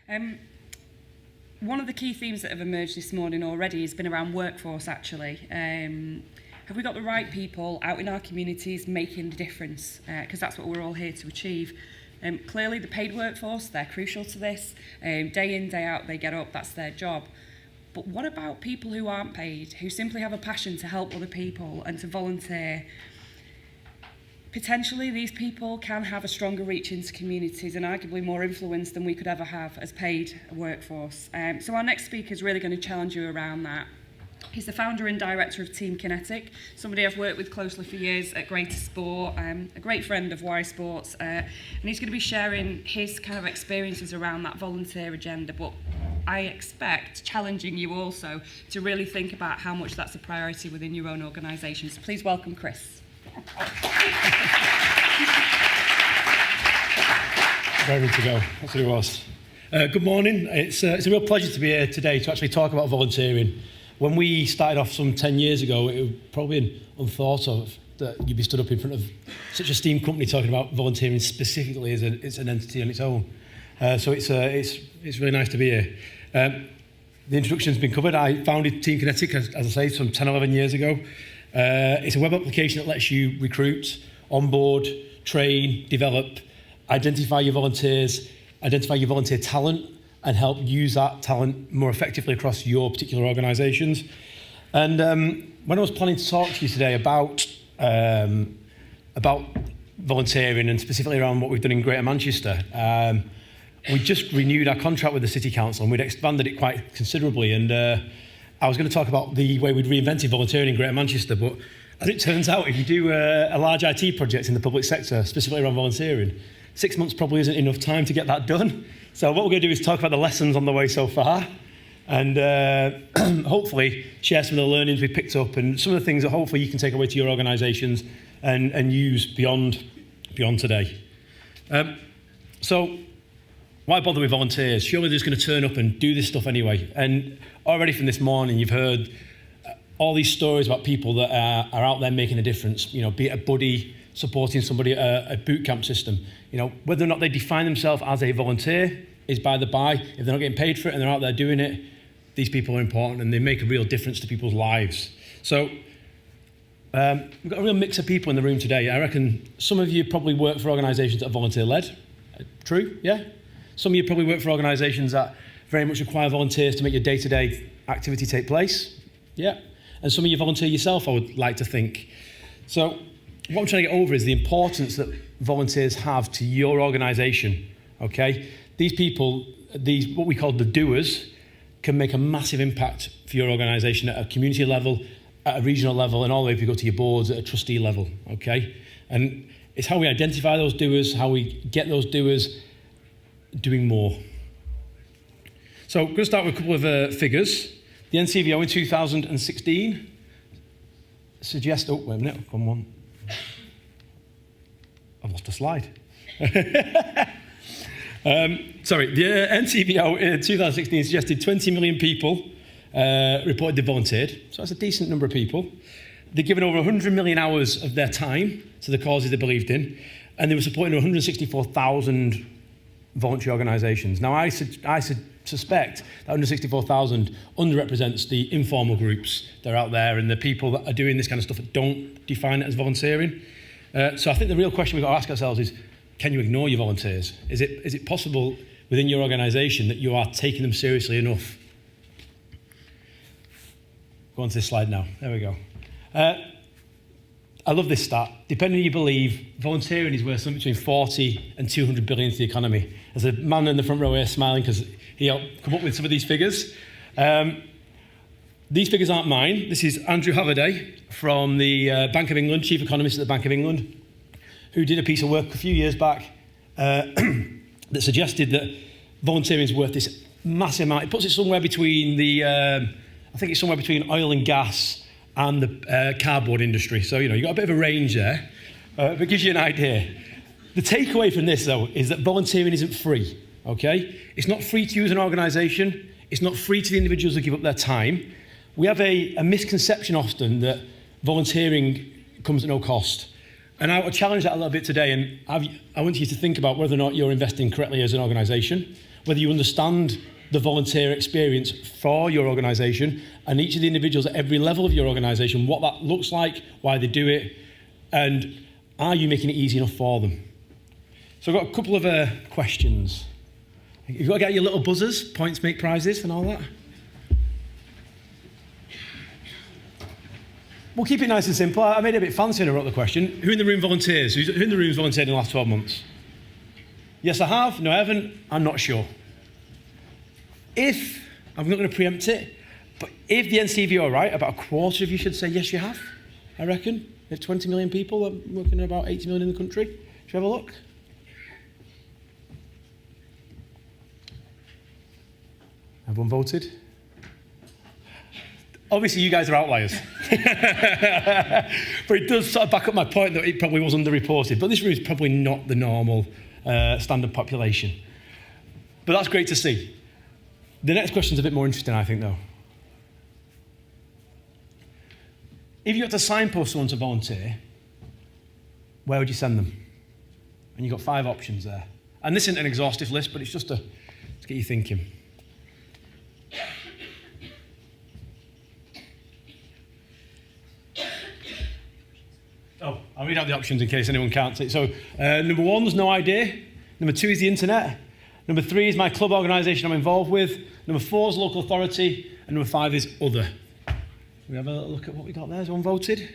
One of the key themes that have emerged this morning already has been around workforce, actually. Have we got the right people out in our communities making the difference? Because that's what we're all here to achieve. Clearly, the paid workforce, they're crucial to this. Day in, day out, they get up, that's their job. But what about people who aren't paid, who simply have a passion to help other people and to volunteer? Potentially, these people can have a stronger reach into communities and arguably more influence than we could ever have as paid workforce. So our next speaker is really going to challenge you around that. He's the founder and director of Teamkinetic, somebody I've worked with closely for years at Greater Sport, a great friend of Y Sports, and he's going to be sharing his kind of experiences around that volunteer agenda, but I expect challenging you also to really think about how much that's a priority within your own organisation. So please welcome Chris. Ready to go. That's what it was. Good morning. It's a real pleasure to be here today to actually talk about volunteering. When we started off some 10 years ago, it would probably been unthought of that you'd be stood up in front of such a esteemed company talking about volunteering specifically as an entity on its own. So it's really nice to be here. The introduction's been covered. I founded Teamkinetic, as I say, some 10, 11 years ago. It's a web application that lets you recruit, onboard, train, develop, identify your volunteers, identify your volunteer talent, and help use that talent more effectively across your particular organisations. And when I was planning to talk to you today about volunteering and specifically around what we've done in Greater Manchester, we just renewed our contract with the City Council and we'd expanded it quite considerably. And I was going to talk about the way we'd reinvented volunteering in Greater Manchester, but as it turns out, if you do a large IT project in the public sector, specifically around volunteering, 6 months probably isn't enough time to get that done. So what we're going to do is talk about the lessons on the way so far and hopefully share some of the learnings we've picked up and some of the things that hopefully you can take away to your organisations and use beyond today. So why bother with volunteers? Surely they're just going to turn up and do this stuff anyway. And already from this morning, you've heard all these stories about people that are out there making a difference, you know, be it a buddy, supporting somebody at a boot camp system. You know, whether or not they define themselves as a volunteer is by the by. If they're not getting paid for it and they're out there doing it, these people are important and they make a real difference to people's lives. So we've got a real mix of people in the room today. I reckon some of you probably work for organisations that are volunteer-led. True? Yeah? Some of you probably work for organisations that very much require volunteers to make your day-to-day activity take place. Yeah? And some of you volunteer yourself, I would like to think. So what I'm trying to get over is the importance that volunteers have to your organisation, okay? These people, what we call the doers, can make a massive impact for your organisation at a community level, at a regional level, and all the way if you go to your boards at a trustee level, okay? And it's how we identify those doers, how we get those doers doing more. So I'm going to start with a couple of figures. The NCVO in 2016 suggests, oh, wait a minute, come on. I've lost a slide. Sorry, the NCVO in 2016 suggested 20 million people reported they volunteered. So that's a decent number of people. They've given over 100 million hours of their time to the causes they believed in, and they were supporting 164,000 voluntary organisations. Now, I suspect that 164,000 underrepresents the informal groups that are out there and the people that are doing this kind of stuff that don't define it as volunteering. So I think the real question we've got to ask ourselves is, can you ignore your volunteers? Is it possible within your organisation that you are taking them seriously enough? Go on to this slide now. There we go. I love this stat. Depending on who you believe, volunteering is worth something between 40 and 200 billion to the economy. There's a man in the front row here smiling because he helped come up with some of these figures. These figures aren't mine. This is Andrew Haverday from the Bank of England, Chief Economist at the Bank of England, who did a piece of work a few years back that suggested that volunteering is worth this massive amount. It puts it somewhere between I think it's somewhere between oil and gas and the cardboard industry. So, you know, you've got a bit of a range there, but it gives you an idea. The takeaway from this, though, is that volunteering isn't free, okay? It's not free to you as an organisation. It's not free to the individuals who give up their time. We have a misconception often that volunteering comes at no cost. And I would challenge that a little bit today, and I want you to think about whether or not you're investing correctly as an organisation, whether you understand the volunteer experience for your organisation and each of the individuals at every level of your organisation, what that looks like, why they do it, and are you making it easy enough for them? So I've got a couple of questions. You've got to get your little buzzers, points make prizes and all that. We'll keep it nice and simple. I made it a bit fancy when I wrote the question. Who in the room volunteers? Who in the room has volunteered in the last 12 months? Yes, I have. No, I haven't. I'm not sure. I'm not going to preempt it, but if the NCV are right, about a quarter of you should say, yes, you have, I reckon. If 20 million people are working at about 80 million in the country. Should we have a look? Everyone voted? Obviously, you guys are outliers. But it does sort of back up my point that it probably was underreported. But this room is probably not the normal standard population. But that's great to see. The next question is a bit more interesting, I think, though. If you had to signpost someone to volunteer, where would you send them? And you've got 5 options there. And this isn't an exhaustive list, but it's just to get you thinking. Oh, I'll read out the options in case anyone can't see. So, number 1 is no idea. Number 2 is the internet. Number 3 is my club organisation I'm involved with. Number 4 is local authority. And number 5 is other. We have a little look at what we got there. Has one voted?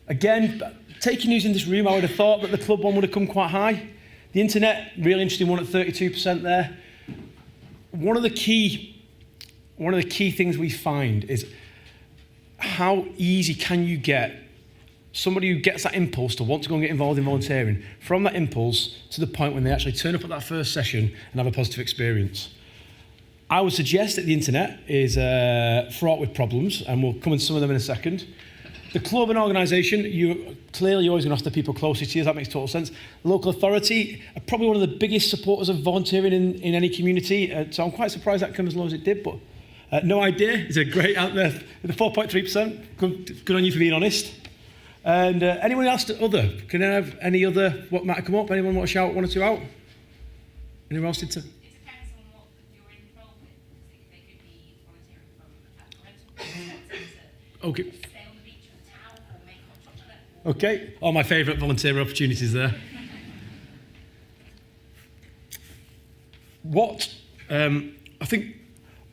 Again, taking news in this room, I would have thought that the club one would have come quite high. The internet, really interesting one at 32% there. One of the key things we find is how easy can you get somebody who gets that impulse to want to go and get involved in volunteering, from that impulse to the point when they actually turn up at that first session and have a positive experience. I would suggest that the internet is fraught with problems, and we'll come into some of them in a second. The club and organisation, you're always going to ask the people closest to you. That makes total sense. Local authority are probably one of the biggest supporters of volunteering in any community, so I'm quite surprised that came as low as it did, but no idea is a great out there with the 4.3%. Good on you for being honest. And anyone else to other? Can I have any other, what might have come up? Anyone want to shout 1 or 2 out? Anyone else did to? It depends on what you're involved with. They could be volunteering from a rental centre, Okay. stay on the beach with a towel, or make hot chocolate. Okay, all my favourite volunteer opportunities there. I think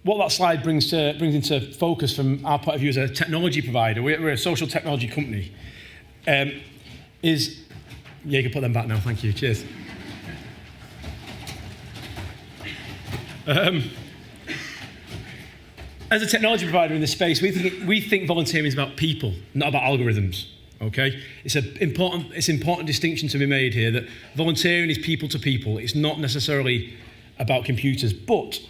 what that slide brings into focus from our point of view as a technology provider, we're a social technology company, is, yeah, you can put them back now, thank you, cheers. As a technology provider in this space, we think volunteering is about people, not about algorithms. Okay, it's an important distinction to be made here that volunteering is people to people. It's not necessarily about computers, but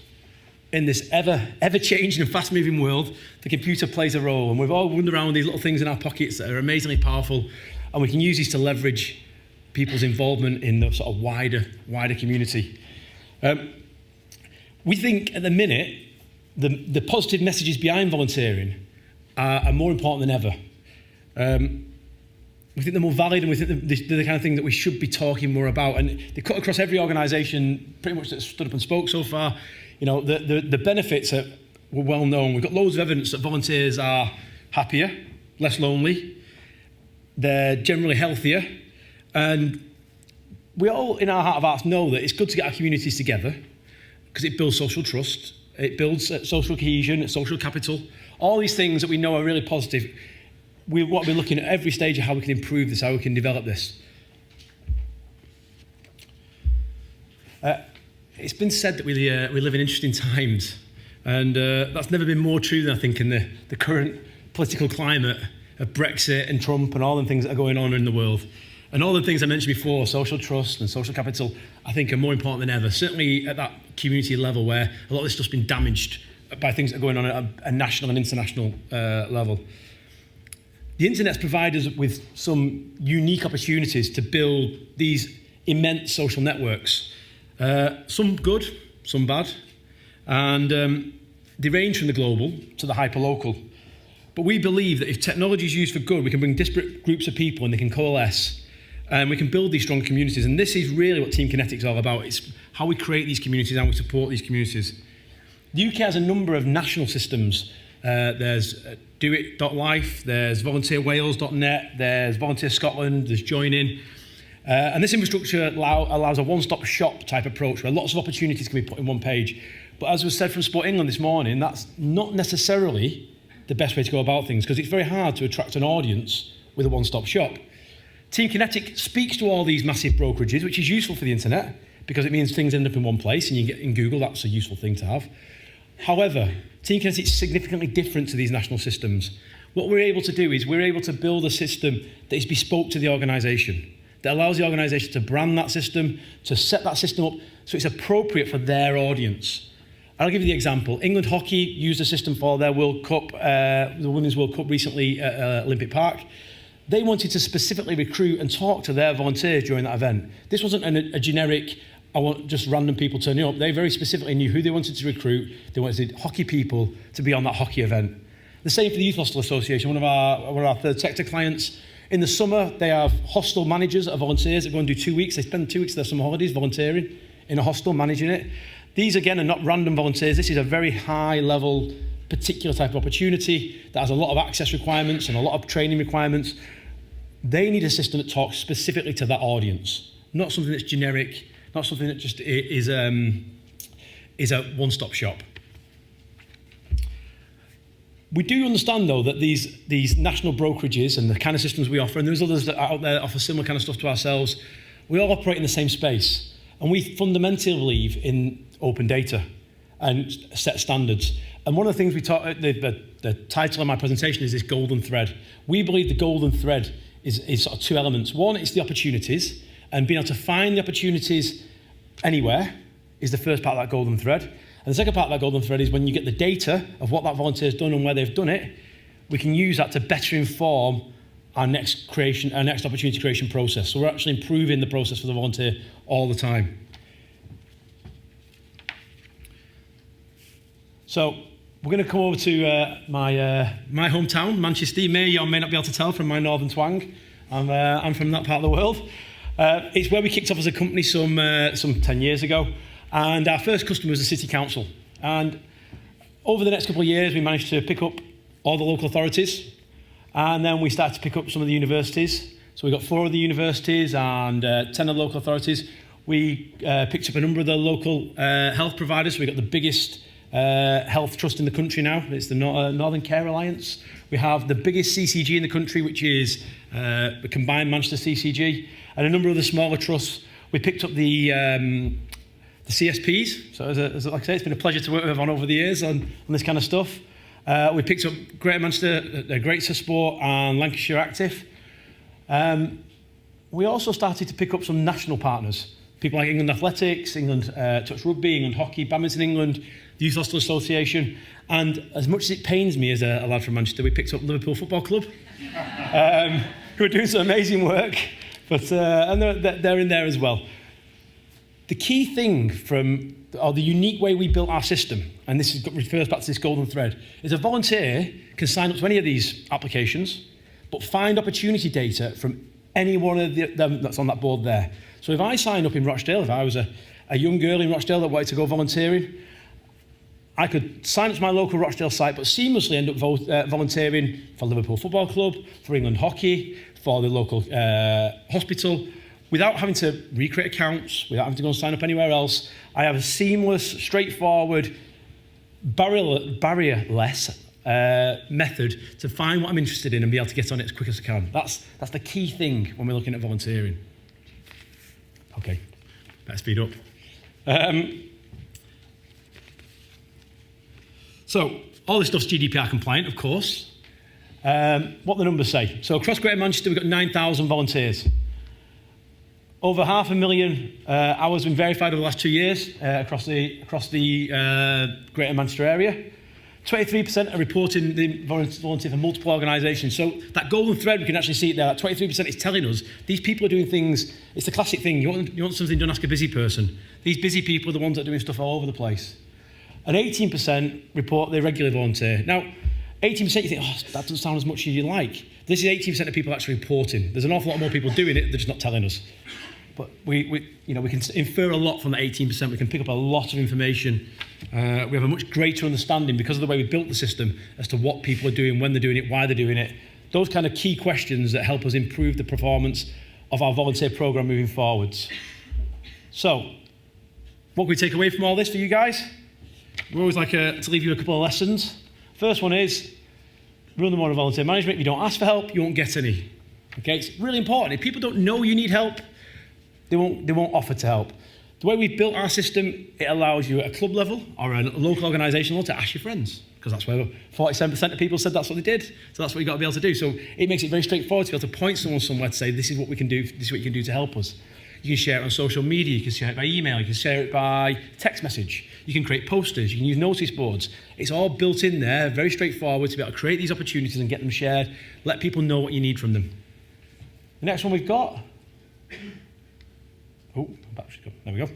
in this ever-changing and fast-moving world, the computer plays a role, and we've all run around with these little things in our pockets that are amazingly powerful, and we can use these to leverage people's involvement in the sort of wider community. We think at the minute the positive messages behind volunteering are more important than ever. We think they're more valid, and we think they're the kind of thing that we should be talking more about. And they cut across every organisation, pretty much, that stood up and spoke so far. You know, the benefits were well known. We've got loads of evidence that volunteers are happier, less lonely. They're generally healthier, and we all, in our heart of hearts, know that it's good to get our communities together because it builds social trust, it builds social cohesion, social capital. All these things that we know are really positive. We want to be looking at every stage of how we can improve this, how we can develop this. It's been said that we live in interesting times, and that's never been more true than I think in the current political climate of Brexit and Trump and all the things that are going on in the world. And all the things I mentioned before, social trust and social capital, I think are more important than ever, certainly at that community level where a lot of this stuff's been damaged by things that are going on at a national and international level. The internet's provided us with some unique opportunities to build these immense social networks. Some good, some bad, and they range from the global to the hyperlocal. But we believe that if technology is used for good, we can bring disparate groups of people and they can coalesce. And we can build these strong communities. And this is really what Teamkinetic is all about. It's how we create these communities and we support these communities. The UK has a number of national systems. There's doit.life, there's volunteerwales.net, there's Volunteer Scotland, there's Join In. And this infrastructure allows a one-stop shop type approach where lots of opportunities can be put in one page. But as was said from Sport England this morning, that's not necessarily the best way to go about things because it's very hard to attract an audience with a one-stop shop. Teamkinetic speaks to all these massive brokerages, which is useful for the internet because it means things end up in one place and you get in Google, that's a useful thing to have. However, Teamkinetic is significantly different to these national systems. What we're able to do is we're able to build a system that is bespoke to the organisation, that allows the organisation to brand that system, to set that system up so it's appropriate for their audience. I'll give you the example. England Hockey used a system for their World Cup, the Women's World Cup recently at Olympic Park. They wanted to specifically recruit and talk to their volunteers during that event. This wasn't a generic, I want just random people turning up. They very specifically knew who they wanted to recruit. They wanted hockey people to be on that hockey event. The same for the Youth Hostel Association, one of our third sector clients. In the summer, they have hostel managers that are volunteers that go and do 2 weeks. They spend 2 weeks of their summer holidays volunteering in a hostel, managing it. These, again, are not random volunteers. This is a very high-level, particular type of opportunity that has a lot of access requirements and a lot of training requirements. They need a system that talks specifically to that audience, not something that's generic, not something that just is a one-stop shop. We do understand, though, that these national brokerages and the kind of systems we offer, and there's others that are out there that offer similar kind of stuff to ourselves, we all operate in the same space. And we fundamentally believe in open data and set standards. And one of the things we talk, the title of my presentation is this golden thread. We believe the golden thread is sort of two elements. One is the opportunities, and being able to find the opportunities anywhere is the first part of that golden thread. And the second part of that golden thread is when you get the data of what that volunteer's done and where they've done it, we can use that to better inform our next opportunity creation process. So we're actually improving the process for the volunteer all the time. So we're going to come over to my hometown, Manchester. You may or may not be able to tell from my northern twang. I'm from that part of the world. It's where we kicked off as a company some 10 years ago. And our first customer was the City Council. And over the next couple of years, we managed to pick up all the local authorities. And then we started to pick up some of the universities. So we got 4 of the universities and 10 of the local authorities. We picked up a number of the local health providers. So we got the biggest health trust in the country now. It's the Northern Care Alliance. We have the biggest CCG in the country, which is the combined Manchester CCG, and a number of the smaller trusts. We picked up the CSPs. So like I say, it's been a pleasure to work with everyone over the years on this kind of stuff. We picked up Greater Manchester, Greater Sport and Lancashire Active. We also started to pick up some national partners. People like England Athletics, England Touch Rugby, England Hockey, Badminton England, the Youth Hostel Association. And as much as it pains me as a lad from Manchester, we picked up Liverpool Football Club, who are doing some amazing work. But and they're in there as well. The key thing the unique way we built our system, and this refers back to this golden thread, is a volunteer can sign up to any of these applications, but find opportunity data from any one of them that's on that board there. So if I signed up in Rochdale, if I was a young girl in Rochdale that wanted to go volunteering, I could sign up to my local Rochdale site, but seamlessly end up volunteering for Liverpool Football Club, for England Hockey, for the local hospital, without having to recreate accounts, without having to go and sign up anywhere else. I have a seamless, straightforward, barrier-less method to find what I'm interested in and be able to get on it as quick as I can. That's the key thing when we're looking at volunteering. Okay, better speed up. So all this stuff's GDPR compliant, of course. What the numbers say. So across Greater Manchester, we've got 9,000 volunteers. Over 500,000 hours been verified over the last 2 years across the Greater Manchester area. 23% are reporting the volunteer for multiple organisations. So that golden thread, we can actually see it there. That 23% is telling us these people are doing things. It's the classic thing. You want something done, ask a busy person. These busy people are the ones that are doing stuff all over the place. And 18% report they regularly volunteer. Now, 18% you think, oh, that doesn't sound as much as you like. This is 18% of people actually reporting. There's an awful lot more people doing it, they're just not telling us. But we can infer a lot from the 18%. We can pick up a lot of information. We have a much greater understanding because of the way we built the system as to what people are doing, when they're doing it, why they're doing it. Those kind of key questions that help us improve the performance of our volunteer programme moving forwards. So, what can we take away from all this for you guys? We always like to leave you a couple of lessons. First one is, rule number one of volunteer management: if you don't ask for help, you won't get any. Okay, it's really important. If people don't know you need help, they won't offer to help. The way we've built our system, it allows you at a club level or a local organisation level to ask your friends, because that's where 47% of people said that's what they did. So that's what you've got to be able to do. So it makes it very straightforward to be able to point someone somewhere to say, this is what we can do, this is what you can do to help us. You can share it on social media, you can share it by email, you can share it by text message, you can create posters, you can use notice boards. It's all built in there, very straightforward to be able to create these opportunities and get them shared, let people know what you need from them. The next one we've got, there we go.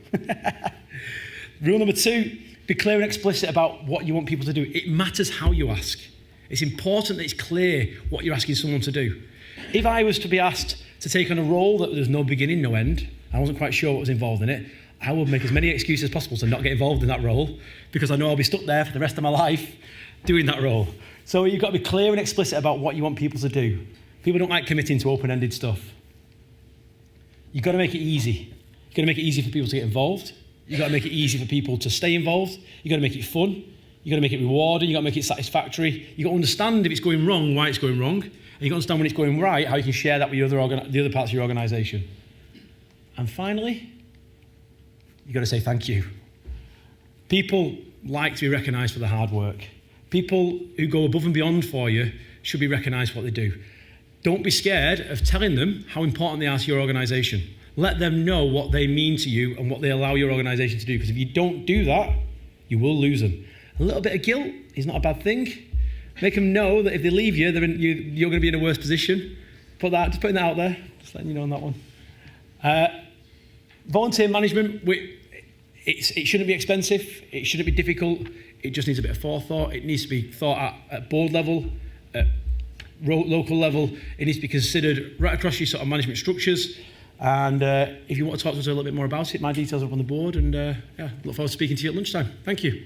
Rule number 2, be clear and explicit about what you want people to do. It matters how you ask. It's important that it's clear what you're asking someone to do. If I was to be asked to take on a role that there's no beginning, no end, I wasn't quite sure what was involved in it, I would make as many excuses as possible to not get involved in that role, because I know I'll be stuck there for the rest of my life doing that role. So you've got to be clear and explicit about what you want people to do. People don't like committing to open-ended stuff. You've got to make it easy. You've got to make it easy for people to get involved. You've got to make it easy for people to stay involved. You've got to make it fun. You've got to make it rewarding. You've got to make it satisfactory. You've got to understand if it's going wrong, why it's going wrong. And you've got to understand when it's going right, how you can share that with the other parts of your organisation. And finally, you've got to say thank you. People like to be recognised for their hard work. People who go above and beyond for you should be recognised for what they do. Don't be scared of telling them how important they are to your organisation. Let them know what they mean to you and what they allow your organisation to do, because if you don't do that, you will lose them. A little bit of guilt is not a bad thing. Make them know that if they leave you, you're going to be in a worse position. Just putting that out there, just letting you know on that one. Volunteer management, it shouldn't be expensive, it shouldn't be difficult, it just needs a bit of forethought. It needs to be thought at board level, at local level. It needs to be considered right across your sort of management structures. And if you want to talk to us a little bit more about it, my details are up on the board, and look forward to speaking to you at lunchtime. Thank you.